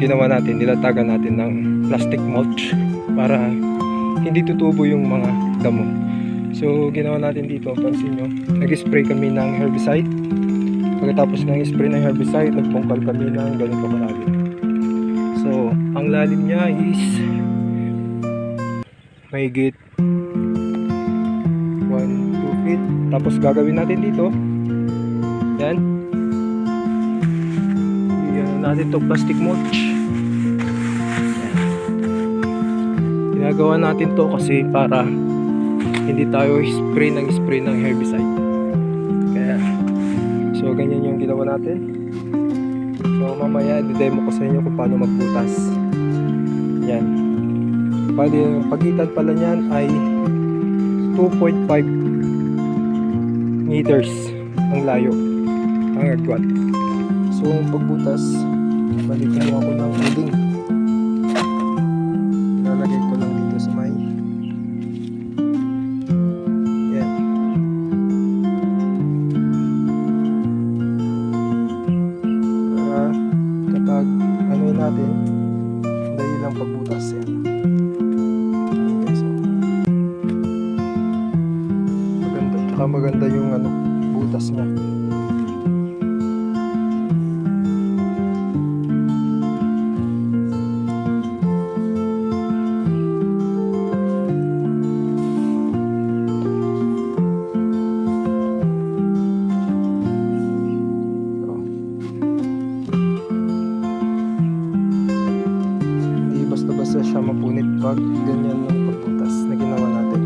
ginawa natin, nilatagan natin ng plastic mulch para hindi tutubo yung mga damo. So ginawa natin dito, pansin nyo, nag-spray kami ng herbicide. Pagkatapos ng spray ng herbicide, nagpungkal kami ng ganito kalalim. So ang lalim niya is mahigit 1-2 feet. Tapos gagawin natin dito, yan, natin to plastic mulch. Yan. Ginagawa natin to kasi para hindi tayo spray ng herbicide. Kaya so ganyan yung ginawa natin. So mamaya i-demo ko sa inyo kung paano magbutas. Yan. Pagitan pala niyan ay 2.5 meters ang layo ang agwat. So pagbutas, balikan mo ako ng uding. Lalagay ko lang dito sa may yan. Para kapag ano natin, dahil lang pagbutas yan. Okay, so maganda, tsaka maganda yung ano, butas niya. Basta siya mapunit pag ganyan ng pagbutas na ginawa natin.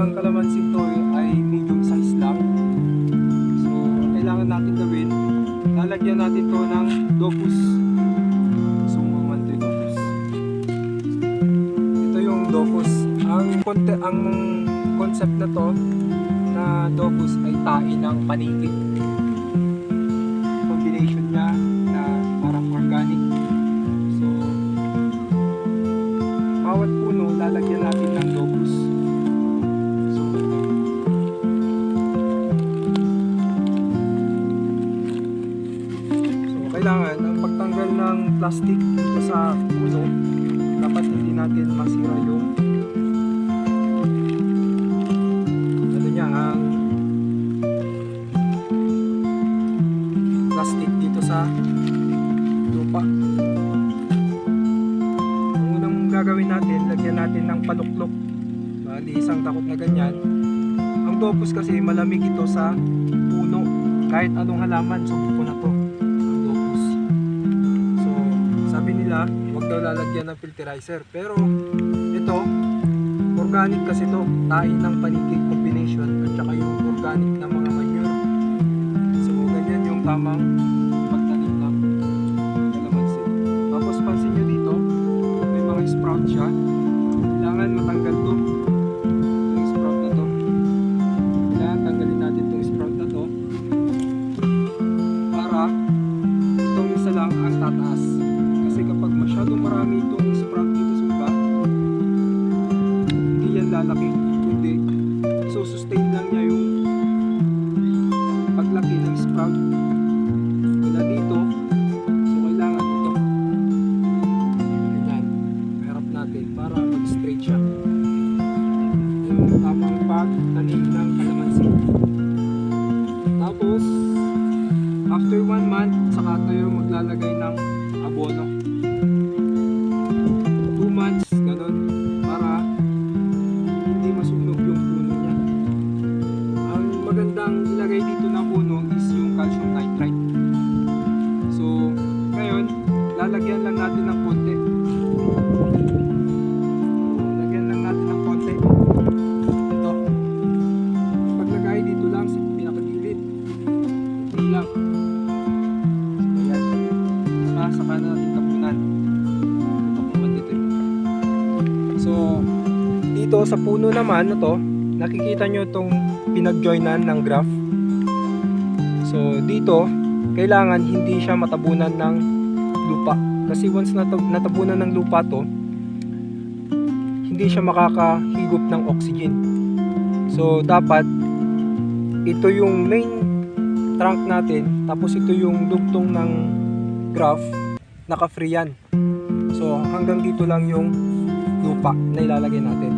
Ang kalamansi to ay medium size lang. So kailangan natin gawin, lalagyan natin to ng Dopus. So maman to Dopus. Ito yung Dopus. Ang concept na to na Dopus ay tae ng paniki. Combination niya na parang organic. So bawat puno lalagyan natin ng Dopus. Kailangan ang pagtanggal ng plastic dito sa puno, dapat hindi natin masira yung ano niya, ang plastic dito sa lupa. Ang unang gagawin natin, lagyan natin ng paluklok. Bali isang takot na ganyan. Ang Dopus kasi malamig ito sa puno, kahit anong halaman, subuko na to. Sabi nila, huwag daw lalagyan ng filterizer. Pero ito, organic kasi ito, tae ng paniki combination at saka yung organic na mga manure. So ganyan yung tamang pagtanim ng kalamansi. Tapos pansin nyo dito, may mga sprout siya. Kailangan matanggal to. Yung sprout na to. Kailangan tanggalin natin itong sprout na to para itong isa lang ang tataas. Kasi kapag masyadong marami itong sprout dito sa iba, hindi yan lalaki, kundi so sustain lang niya yung paglaki ng sprout mula dito. So kailangan ito, ganyan, mahirap natin Tapos, after 1 month, saka tayo maglalagay ng abono. 2 months, ganun, para hindi masunog yung puno niya. Ang magandang ilagay dito na puno is yung calcium nitrite. So, ngayon, lalagyan lang natin ng konti. Lagyan lang natin ng konti. Ito. Paglagay dito lang sa pinakagilid. Hindi lang. So, ayan. Saka natin tapunan. Tapunan dito. So, dito sa puno naman na to, nakikita nyo itong pinag-joinan ng graph. So, dito, kailangan hindi siya matabunan ng lupa. Kasi once natabunan ng lupa to, hindi siya makakahigop ng oxygen. So, dapat ito yung main trunk natin, tapos ito yung dugtong ng graph, naka-free yan. So, hanggang dito lang yung lupa na ilalagay natin.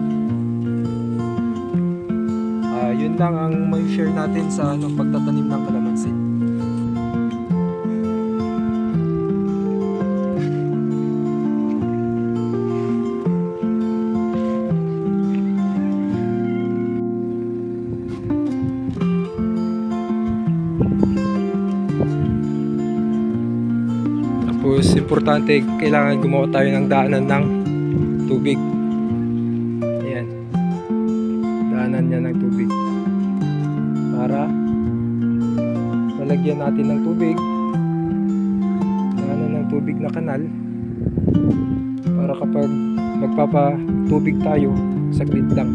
Yun lang ang may share natin sa pagtatanim ng kalamansi. Tapos importante, kailangan gumawa tayo ng daanan ng tubig. Ayan. Daanan niya ng tubig. Para malagyan natin ng tubig. Daanan ng tubig na kanal. Para kapag magpapatubig tayo, saglit lang.